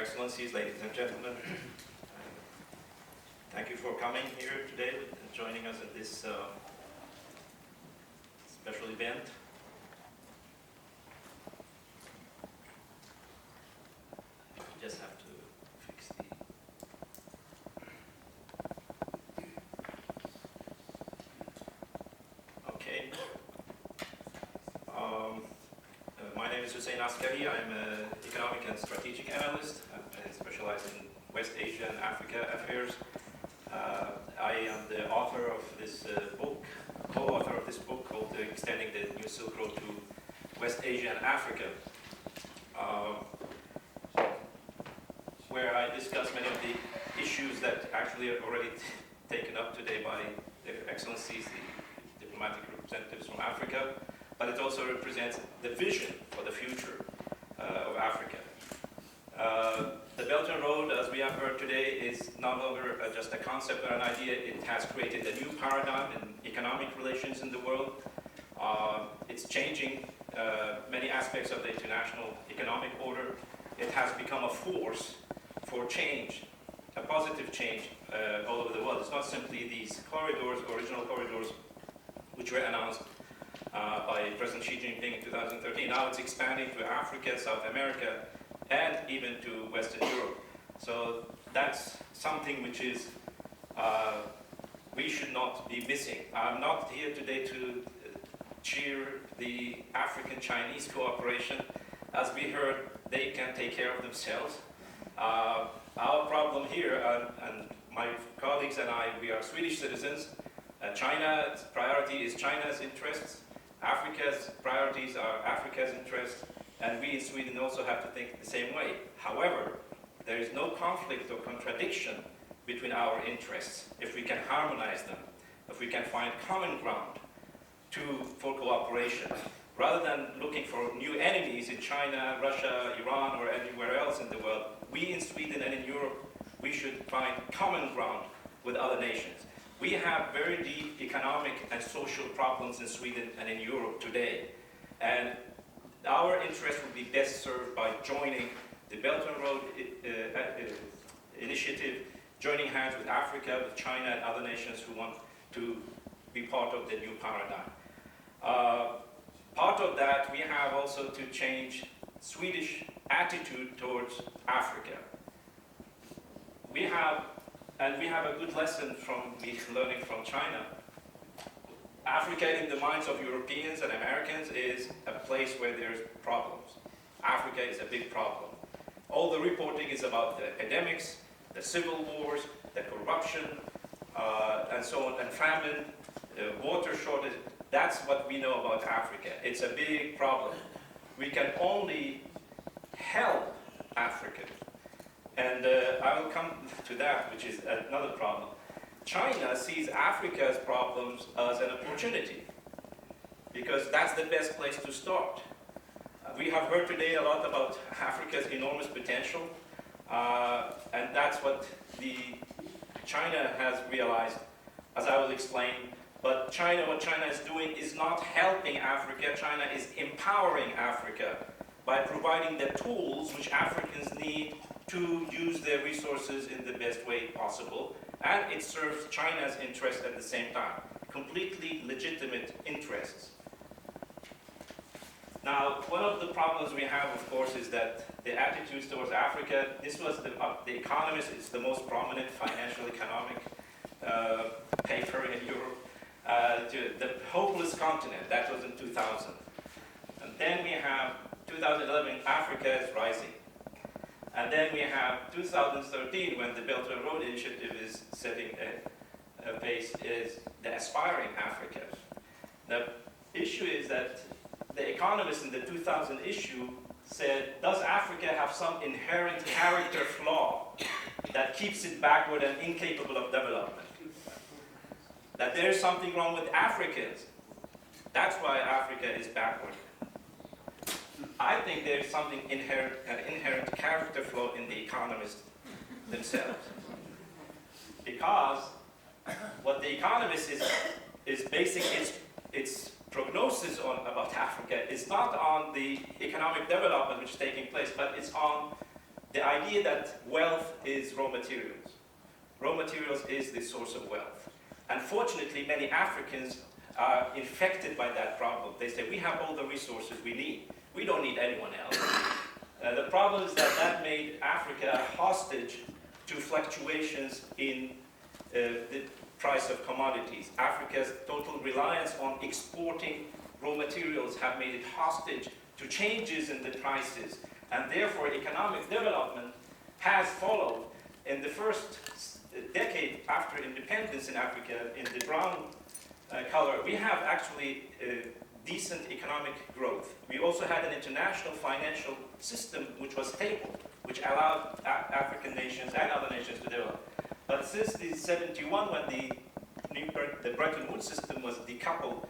Excellencies, ladies and gentlemen. Thank you for coming here today and joining us in this special event. Just have to fix the... Okay. My name is Hussein Askary. I'm an economic and strategic analyst. I specialize in West Asia and Africa affairs. I am the author of this book, co-author of this book called Extending the New Silk Road to West Asia and Africa, where I discuss many of the issues that actually are already taken up today by their excellencies, the diplomatic representatives from Africa, but it also represents the vision for the future of Africa. The Belgian Road, as we have heard today, is no longer just a concept or an idea. It has created a new paradigm in economic relations in the world. It's changing many aspects of the international economic order. It has become a force for change, a positive change all over the world. It's not simply these corridors, original corridors, which were announced by President Xi Jinping in 2013. Now it's expanding to Africa, South America, and even to Western Europe. So that's something which is we should not be missing. I'm not here today to cheer the African-Chinese cooperation. As we heard, they can take care of themselves. Our problem here, and my colleagues and I, we are Swedish citizens. China's priority is China's interests. Africa's priorities are Africa's interests. And we in Sweden also have to think the same way. However, there is no conflict or contradiction between our interests if we can harmonize them, if we can find common ground for cooperation. Rather than looking for new enemies in China, Russia, Iran, or anywhere else in the world, we in Sweden and in Europe, we should find common ground with other nations. We have very deep economic and social problems in Sweden and in Europe today. And our interest would be best served by joining the Belt and Road initiative, joining hands with Africa, with China and other nations who want to be part of the new paradigm. Part of that, we have also to change Swedish attitude towards Africa. We have a good lesson from learning from China. Africa, in the minds of Europeans and Americans, is a place where there's problems. Africa is a big problem. All the reporting is about the epidemics, the civil wars, the corruption, and so on, and famine, water shortage. That's what we know about Africa. It's a big problem. We can only help Africa. And I will come to that, which is another problem. China sees Africa's problems as an opportunity because that's the best place to start. We have heard today a lot about Africa's enormous potential, and that's what China has realized, as I will explain. But what China is doing is not helping Africa. China is empowering Africa by providing the tools which Africans need to use their resources in the best way possible. And it serves China's interest at the same time. Completely legitimate interests. Now, one of the problems we have, of course, is that the attitudes towards Africa, this was the Economist, it's the most prominent financial economic paper in Europe, the hopeless continent. That was in 2000. And then we have 2011, Africa is rising. And then we have 2013, when the Belt and Road Initiative is setting a pace, is the aspiring Africa. The issue is that the Economist in the 2000 issue said, does Africa have some inherent character flaw that keeps it backward and incapable of development? That there is something wrong with Africans. That's why Africa is backward. I think there is something an inherent character flaw in the economists themselves. Because what the Economist is basing its prognosis about Africa is not on the economic development which is taking place, but it's on the idea that wealth is raw materials. Raw materials is the source of wealth. Unfortunately, many Africans are infected by that problem. They say, we have all the resources we need. We don't need anyone else. The problem is that that made Africa hostage to fluctuations in the price of commodities. Africa's total reliance on exporting raw materials have made it hostage to changes in the prices, and therefore economic development has followed. In the first decade after independence in Africa, in the brown color, we have actually decent economic growth. We also had an international financial system which was stable, which allowed African nations and other nations to develop. But since the 71, when the Bretton Woods system was decoupled,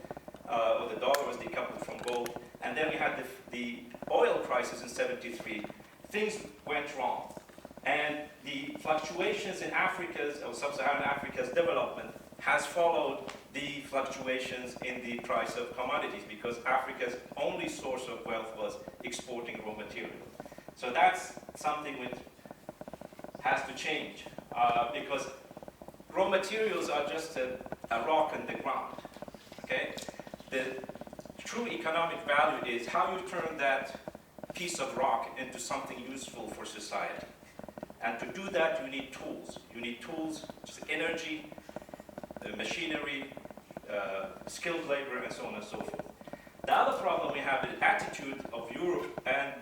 or the dollar was decoupled from gold, and then we had the oil crisis in 73, things went wrong. And the fluctuations in Africa's, or sub-Saharan Africa's development has followed the fluctuations in the price of commodities, because Africa's only source of wealth was exporting raw material. So that's something which has to change, because raw materials are just a rock in the ground, okay? The true economic value is how you turn that piece of rock into something useful for society. And to do that, you need tools. You need tools, just energy, machinery, skilled labor, and so on and so forth. The other problem we have, the attitude of Europe and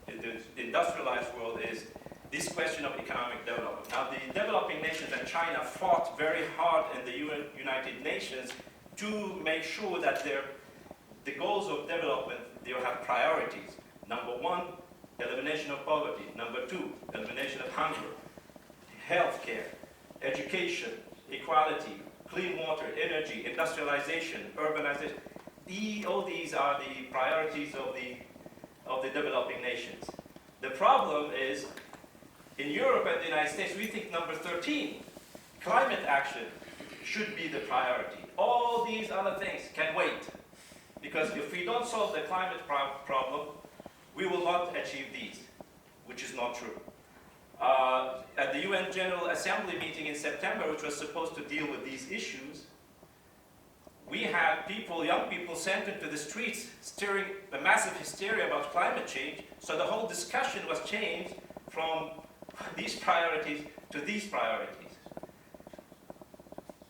the industrialized world, is this question of economic development. Now, the developing nations and China fought very hard in the United Nations to make sure that the goals of development, they have priorities. Number one, elimination of poverty. Number two, elimination of hunger, healthcare, education, equality, clean water, energy, industrialization, urbanization. All these are the priorities of the developing nations. The problem is, in Europe and the United States, we think number 13, climate action, should be the priority. All these other things can wait, because if we don't solve the climate problem, we will not achieve these, which is not true. At the UN General Assembly meeting in September, which was supposed to deal with these issues, we had young people sent into the streets stirring a massive hysteria about climate change, so the whole discussion was changed from these priorities to these priorities.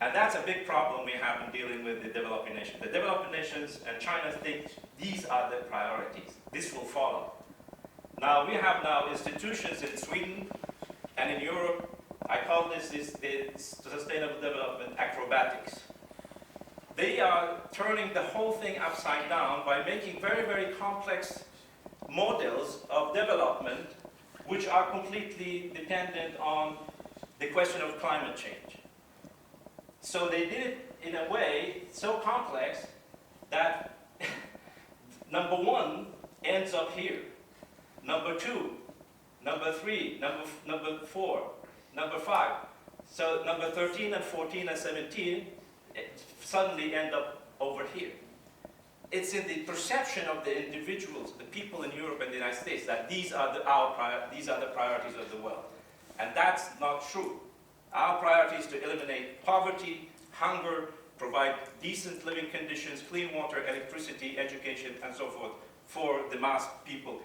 And that's a big problem we have in dealing with the developing nations. The developing nations and China think these are the priorities. This will follow. Now, we have institutions in Sweden and in Europe. I call this the sustainable development acrobatics. They are turning the whole thing upside down by making very, very complex models of development which are completely dependent on the question of climate change. So they did it in a way so complex that number one ends up here, number two, number three, number four, number five. So number 13 and 14 and 17 suddenly end up over here. It's in the perception of the individuals, the people in Europe and the United States, that these are the priorities of the world. And that's not true. Our priority is to eliminate poverty, hunger, provide decent living conditions, clean water, electricity, education, and so forth for the mass people.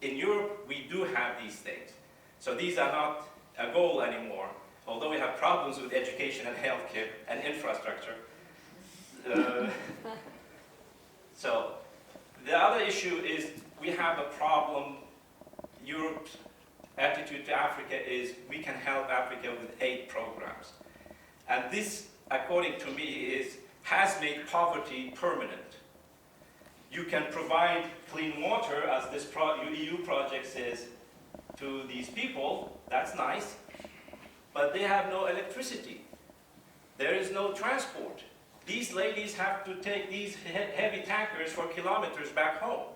In Europe, we do have these things. So these are not a goal anymore, although we have problems with education and healthcare and infrastructure. So the other issue is we have a problem. Europe's attitude to Africa is we can help Africa with aid programs. And this, according to me, has made poverty permanent. You can provide clean water, as this EU project says, to these people. That's nice. But they have no electricity. There is no transport. These ladies have to take these heavy tankers for kilometers back home.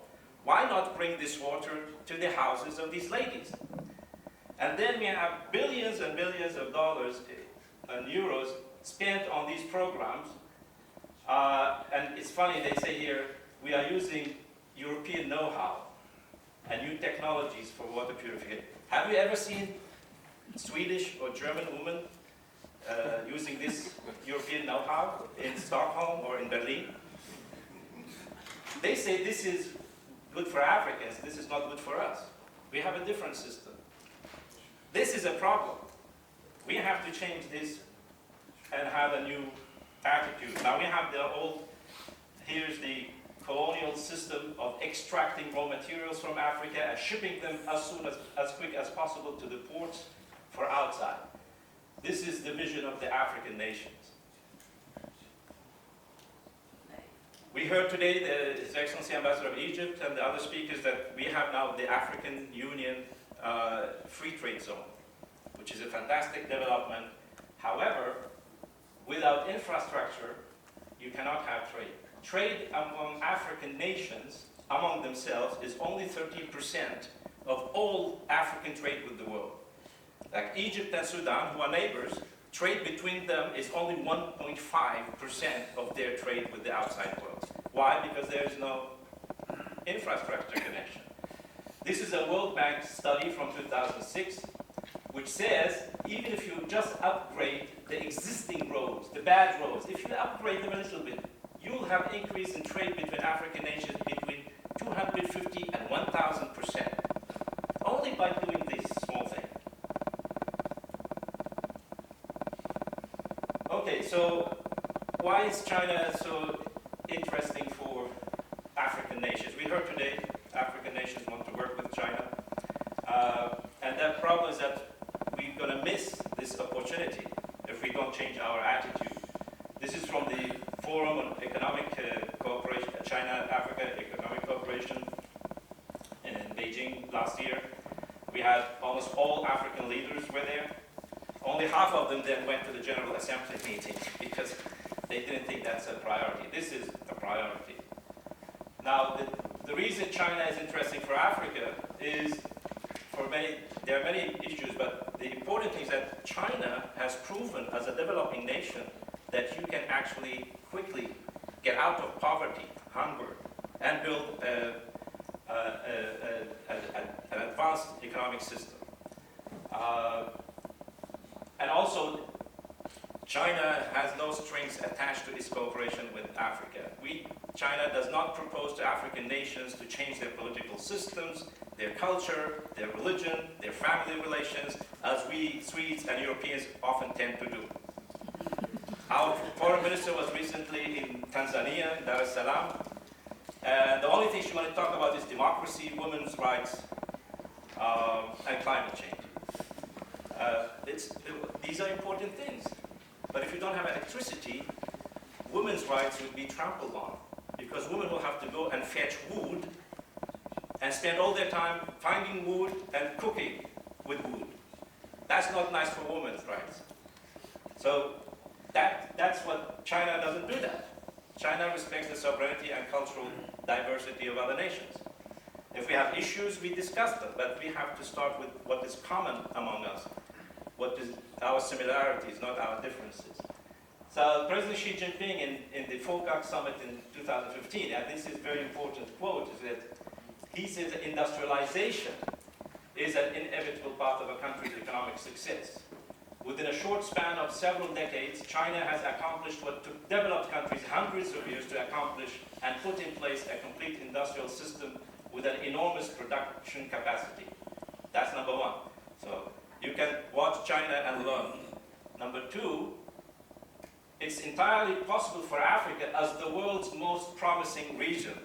Why not bring this water to the houses of these ladies? And then we have billions and billions of dollars and euros spent on these programs. And it's funny, they say here, we are using European know-how. and new technologies for water purification. Have you ever seen Swedish or German women using this European know-how in Stockholm or in Berlin? They say this is good for Africans, this is not good for us. We have a different system. This is a problem. We have to change this and have a new attitude. Now we have the old, here's the colonial system of extracting raw materials from Africa and shipping them as quick as possible to the ports for outside. This is the vision of the African nations. We heard today His Excellency Ambassador of Egypt and the other speakers that we have now the African Union Free Trade Zone, which is a fantastic development. However, without infrastructure, you cannot have trade. Trade among African nations, among themselves, is only 13% of all African trade with the world. Like Egypt and Sudan, who are neighbors, trade between them is only 1.5% of their trade with the outside world. Why? Because there is no infrastructure connection. This is a World Bank study from 2006, which says even if you just upgrade the existing roads, the bad roads, if you upgrade them a little bit, you'll have an increase in trade between African nations between 250 and 1,000%, only by doing this small thing. Okay, so why is China so interesting for African nations? We heard today African nations want to work with China, and the problem is that we're going to miss this opportunity if we don't change our attitude. This is from the Forum on Economic Cooperation, China-Africa Economic Cooperation in Beijing last year. We had almost all African leaders were there. Only half of them then went to the General Assembly meeting because they didn't think that's a priority. This is a priority. Now, the reason China is interesting for Africa is there are many issues, but the important thing is that China has proven as a developing nation that you can actually quickly get out of poverty, hunger, and build an advanced economic system. And also, China has no strings attached to its cooperation with Africa. China does not propose to African nations to change their political systems, their culture, their religion, their family relations, as we Swedes and Europeans often tend to do. Our foreign minister was recently in Tanzania, in Dar es Salaam, and the only thing she wanted to talk about is democracy, women's rights, and climate change. These are important things. But if you don't have electricity, women's rights would be trampled on, because women will have to go and fetch wood and spend all their time finding wood and cooking with wood. That's not nice for women's rights. So that's what China doesn't do that. China respects the sovereignty and cultural diversity of other nations. If we have issues, we discuss them, but we have to start with what is common among us, what is our similarities, not our differences. So President Xi Jinping in the FOCAC summit in 2015, and this is a very important quote, is that he says that industrialization is an inevitable path of a country's economic success. Within a short span of several decades, China has accomplished what took developed countries hundreds of years to accomplish and put in place a complete industrial system with an enormous production capacity. That's number one. So you can watch China and learn. Number two, it's entirely possible for Africa as the world's most promising region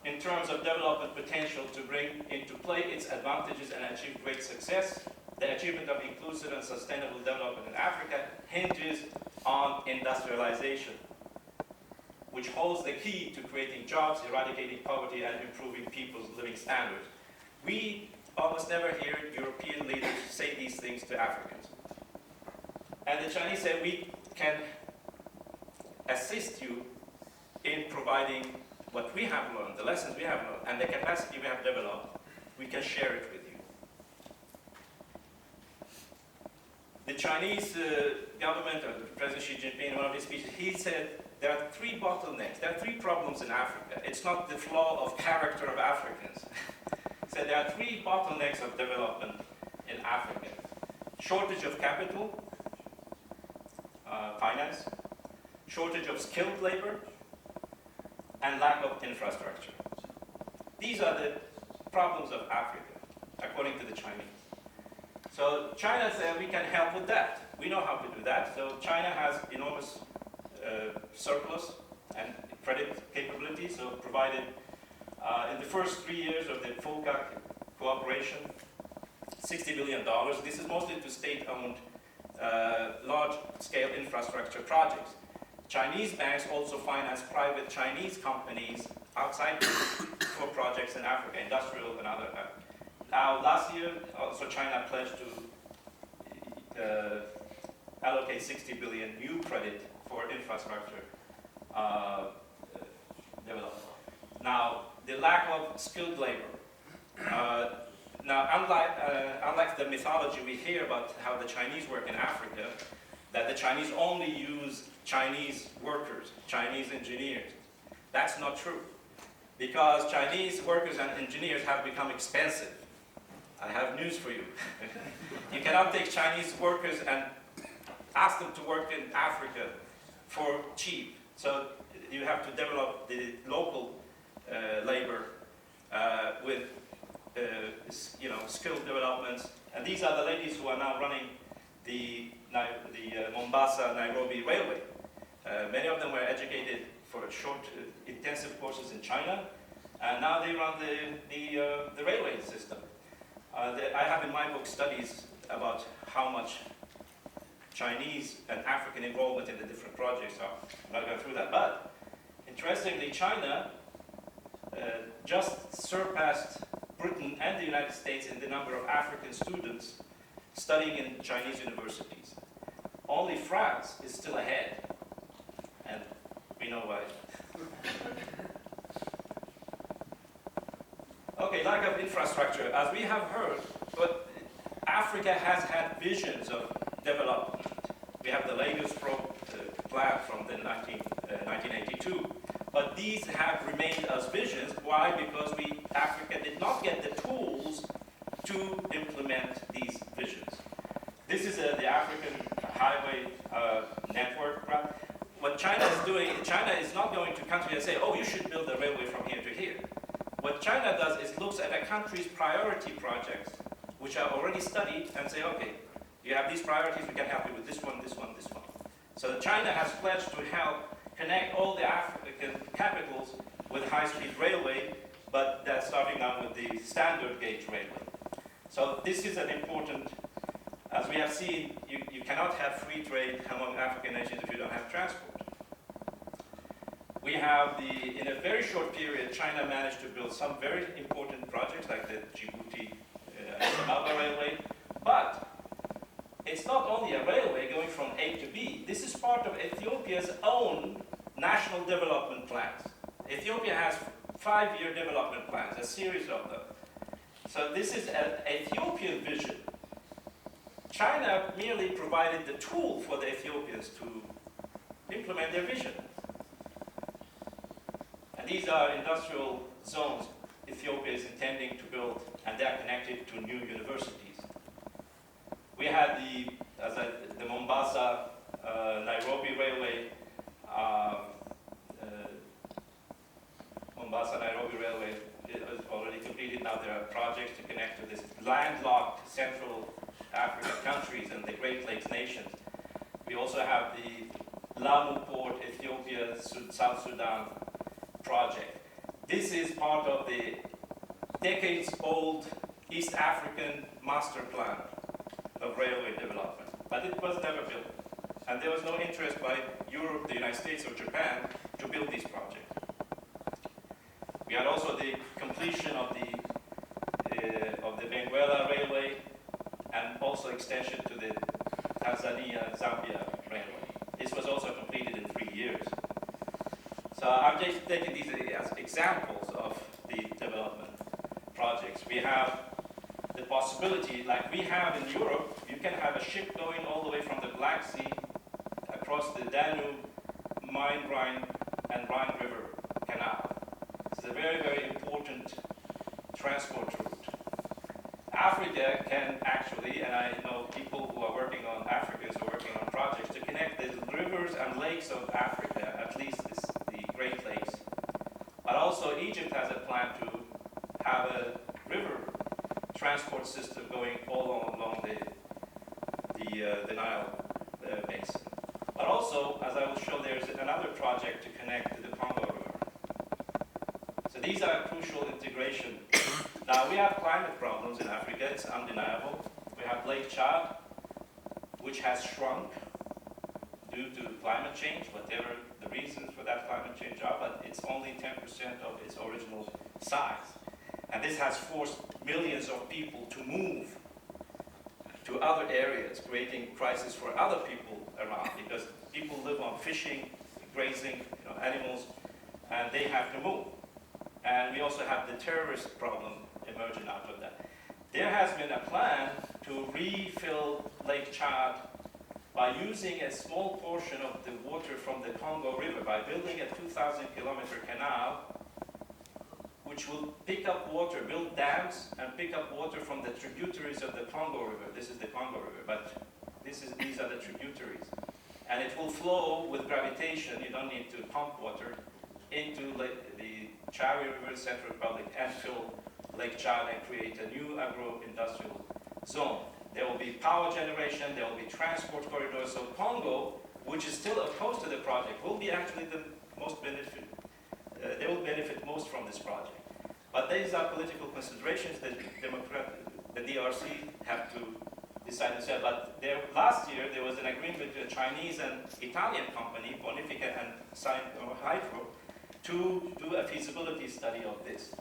in terms of development potential to bring into play its advantages and achieve great success. The achievement of inclusive and sustainable development in Africa hinges on industrialization, which holds the key to creating jobs, eradicating poverty, and improving people's living standards. We almost never hear European leaders say these things to Africans. And the Chinese say, we can assist you in providing what we have learned, the lessons we have learned, and the capacity we have developed. We can share it with you. The Chinese government, or President Xi Jinping, in one of his speeches, he said there are three bottlenecks, there are three problems in Africa. It's not the flaw of character of Africans. So there are three bottlenecks of development in Africa. Shortage of capital, finance, shortage of skilled labor, and lack of infrastructure. These are the problems of Africa, according to the Chinese. So China said we can help with that. We know how to do that. So China has enormous surplus and credit capability. So provided in the first 3 years of the full cooperation, $60 billion. This is mostly to state-owned large-scale infrastructure projects. Chinese banks also finance private Chinese companies outside for projects in Africa, industrial and other. Now, last year, also China pledged to allocate 60 billion new credit for infrastructure development. Now, the lack of skilled labor. Now, unlike the mythology we hear about how the Chinese work in Africa, that the Chinese only use Chinese workers, Chinese engineers. That's not true. Because Chinese workers and engineers have become expensive. I have news for you. You cannot take Chinese workers and ask them to work in Africa for cheap. So you have to develop the local labor with skilled developments. And these are the ladies who are now running the Mombasa-Nairobi railway. Many of them were educated for short, intensive courses in China, and now they run the railway system. I have in my book studies about how much Chinese and African involvement in the different projects are. I'm not going through that, but interestingly, China just surpassed Britain and the United States in the number of African students studying in Chinese universities. Only France is still ahead, and we know why. Okay, lack of infrastructure. As we have heard, but Africa has had visions of development. We have the latest plan from the 1982, but these have remained as visions. Why? Because Africa did not get the tools to implement these visions. This is the African highway network. What China is doing, China is not going to country and say, oh, you should build a railway from here to here. What China does is looks at a country's priority projects, which are already studied, and say, okay, you have these priorities, we can help you with this one, this one, this one. So China has pledged to help connect all the African capitals with high-speed railway, but that's starting now with the standard gauge railway. So this is an important, as we have seen, you cannot have free trade among African nations if you don't have transport. We have in a very short period, China managed to build some very important projects like the Djibouti Samaba railway, but it's not only a railway going from A to B. This is part of Ethiopia's own national development plans. Ethiopia has 5-year development plans, a series of them. So this is an Ethiopian vision. China merely provided the tool for the Ethiopians to implement their vision. And these are industrial zones Ethiopia is intending to build, and they are connected to new universities. We had the Mombasa-Nairobi railway. Mombasa-Nairobi railway is already completed. Now there are projects to connect to this landlocked Central African countries and the Great Lakes nations. We also have the Lamu Port, Ethiopia, South Sudan project. This is part of the decades-old East African master plan of railway development, but it was never built. And there was no interest by Europe, the United States, or Japan to build these projects. We had also the completion of the Benguela railway, and also extension to the Tanzania-Zambia railway. This was also completed in 3 years. So I'm just taking these as examples of the development projects. We have the possibility, like we have in Europe, you can have a ship going all the way from the Black Sea across the Danube, Main-Rhine and Rhine River Canal. It's a very, very important transport route. Africa can actually, and I know people who are working on, Africans who are working on projects to connect the rivers and lakes of Africa, at least the Great Lakes. But also Egypt has a plan to have a river transport system going all along the Nile basin. But also, as I will show, there's another project to connect to the Congo River. So these are crucial integration. Now we have climate problems in Africa, it's undeniable. We have Lake Chad, which has shrunk due to climate change, whatever the reasons for that climate change are, but it's only 10% of its original size. And this has forced millions of people to move to other areas, creating crisis for other people around, because people live on fishing, grazing, animals, and they have to move. And we also have the terrorist problem emerging out of that. There has been a plan to refill Lake Chad by using a small portion of the water from the Congo River, by building a 2,000-kilometer canal, which will pick up water, build dams, and pick up water from the tributaries of the Congo River. This is the Congo River, but these are the tributaries. And it will flow with gravitation, you don't need to pump water, into the Chari River, Central Republic, and fill Lake Chad and create a new agro-industrial zone. There will be power generation, there will be transport corridors. So Congo, which is still opposed to the project, will be actually the most benefit. They will benefit most from this project. But these are political considerations that the DRC have to decide themselves. But last year, there was an agreement between a Chinese and Italian company, Bonifica and Hydro, to do a feasibility study of this.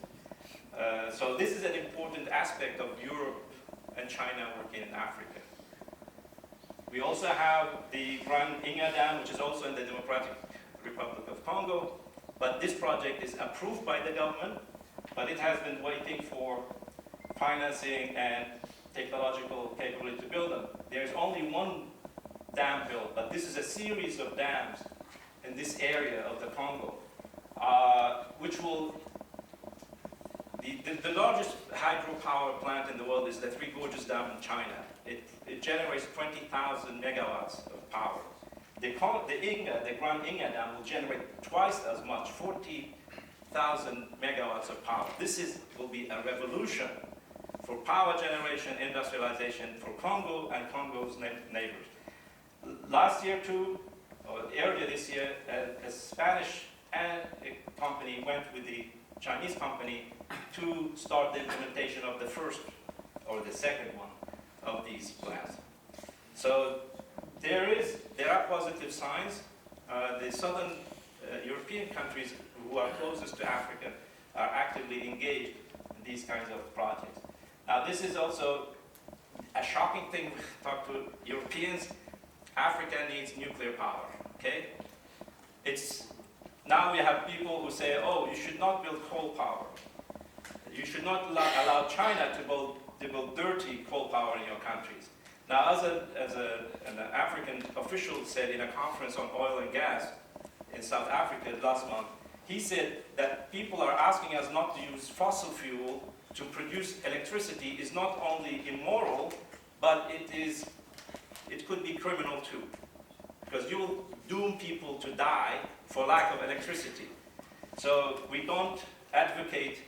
So this is an important aspect of Europe and China working in Africa. We also have the Grand Inga Dam, which is also in the Democratic Republic of Congo. But this project is approved by the government, but it has been waiting for financing and technological capability to build them. There's only one dam built, but this is a series of dams in this area of the Congo, which will, the largest hydropower plant in the world is the Three Gorges Dam in China. It generates 20,000 megawatts of power. The Grand Inga Dam will generate twice as much, 40,000 megawatts of power. This will be a revolution for power generation, industrialization for Congo and Congo's neighbors. Last year too, or earlier this year, a Spanish company went with the Chinese company to start the implementation of the first or the second one of these plants. So there are positive signs. The southern European countries who are closest to Africa are actively engaged in these kinds of projects. Now this is also a shocking thing to talk to Europeans. Africa needs nuclear power, okay? Now we have people who say, oh, you should not build coal power. You should not allow China to build dirty coal power in your countries. Now, as an African official said in a conference on oil and gas in South Africa last month, he said that people are asking us not to use fossil fuel to produce electricity is not only immoral, but it could be criminal too. Because you will doom people to die for lack of electricity. So we don't advocate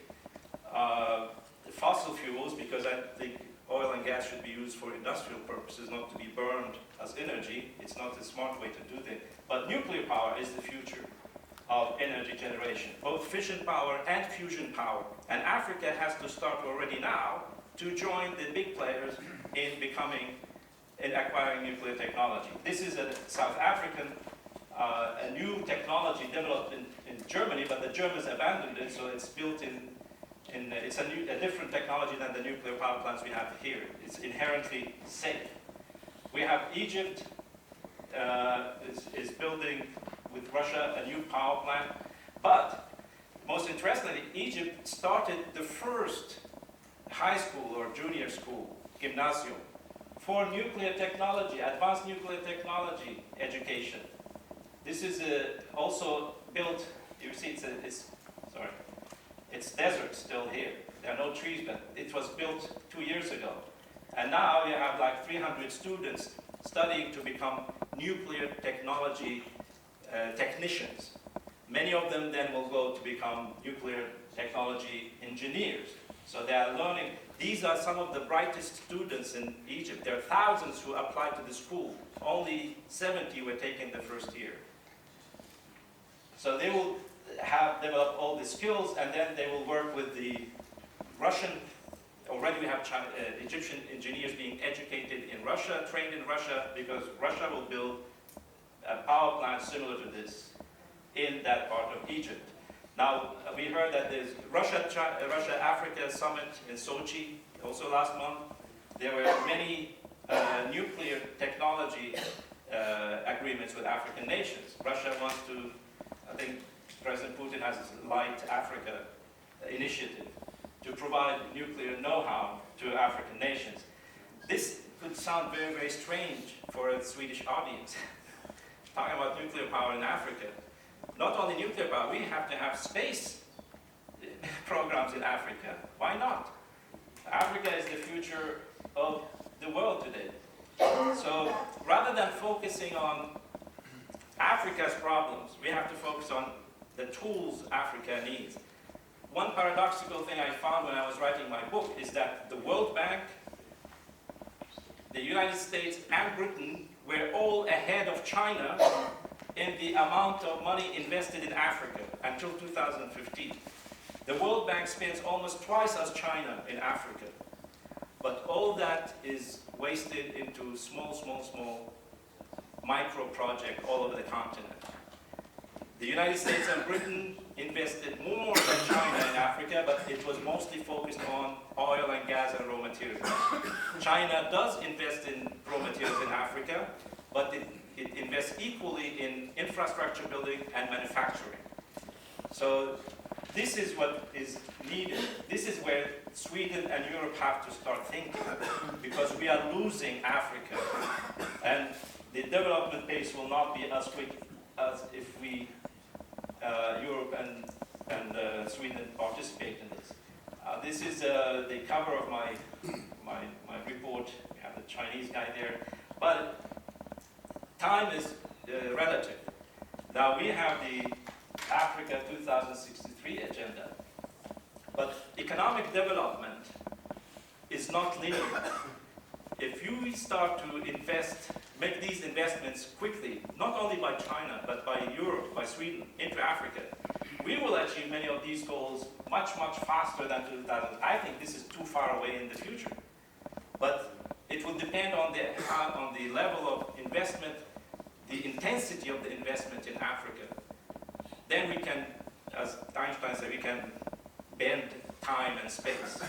fossil fuels, because I think oil and gas should be used for industrial purposes, not to be burned as energy. It's not a smart way to do that. But nuclear power is the future of energy generation, both fission power and fusion power. And Africa has to start already now to join the big players in acquiring nuclear technology. This is a South African, a new technology developed in Germany, but the Germans abandoned it, so it's built it's a different technology than the nuclear power plants we have here. It's inherently safe. We have Egypt is building with Russia a new power plant, but most interestingly, Egypt started the first high school or junior school, gymnasium, for nuclear technology, advanced nuclear technology education. This is also built, you see it's desert still here. There are no trees, but it was built 2 years ago. And now you have like 300 students studying to become nuclear technology technicians. Many of them then will go to become nuclear technology engineers. So they are learning. These are some of the brightest students in Egypt. There are thousands who applied to the school. Only 70 were taken the first year. So they will have developed all the skills, and then they will work with the Russian. Already we have Egyptian engineers being educated in Russia, trained in Russia, because Russia will build a power plant similar to this in that part of Egypt. Now, we heard that there's Russia-Africa summit in Sochi, also last month. There were many nuclear technology agreements with African nations. Russia wants to, I think President Putin has this Light Africa initiative to provide nuclear know-how to African nations. This could sound very, very strange for a Swedish audience, talking about nuclear power in Africa. Not only nuclear power, we have to have space programs in Africa. Why not? Africa is the future of the world today. So rather than focusing on Africa's problems, we have to focus on the tools Africa needs. One paradoxical thing I found when I was writing my book is that the World Bank, the United States, and Britain were all ahead of China in the amount of money invested in Africa until 2015. The World Bank spends almost twice as China in Africa. But all that is wasted into small micro projects all over the continent. The United States and Britain invested more than China in Africa, but it was mostly focused on oil and gas and raw materials. China does invest in raw materials in Africa, but it invests equally in infrastructure building and manufacturing. So this is what is needed. This is where Sweden and Europe have to start thinking, because we are losing Africa. And the development pace will not be as quick as if we, Europe and Sweden participate in this. This is the cover of my report. We have the Chinese guy there. But time is relative. Now we have the Africa 2063 agenda. But economic development is not linear. If you start to make these investments quickly, not only by China, but by Europe, by Sweden, into Africa, we will achieve many of these goals much faster than 2000. I think this is too far away in the future. But it will depend on the level of investment, the intensity of the investment in Africa. Then we can, as Einstein said, we can bend time and space.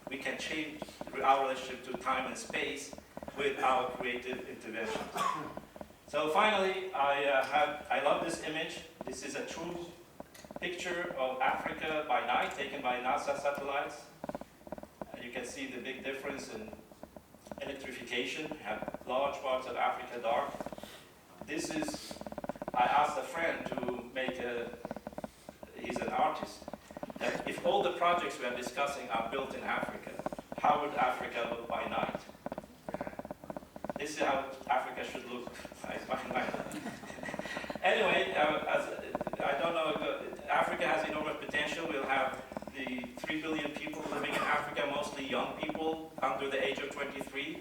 We can change our relationship to time and space with our creative interventions. So finally, I love this image. This is a true picture of Africa by night, taken by NASA satellites. You can see the big difference in electrification. You have large parts of Africa dark. This is, I asked a friend to make he's an artist, that if all the projects we are discussing are built in Africa, how would Africa look by night? This is how Africa should look by night. Anyway, I don't know, Africa has enormous potential. We'll have the 3 billion people living in Africa, mostly young people under the age of 23.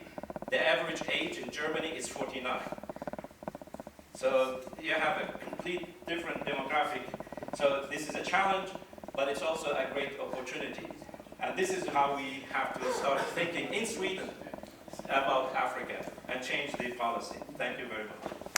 The average age in Germany is 49. So you have a complete different demographic. So this is a challenge, but it's also a great opportunity. And this is how we have to start thinking in Sweden about Africa and change the policy. Thank you very much.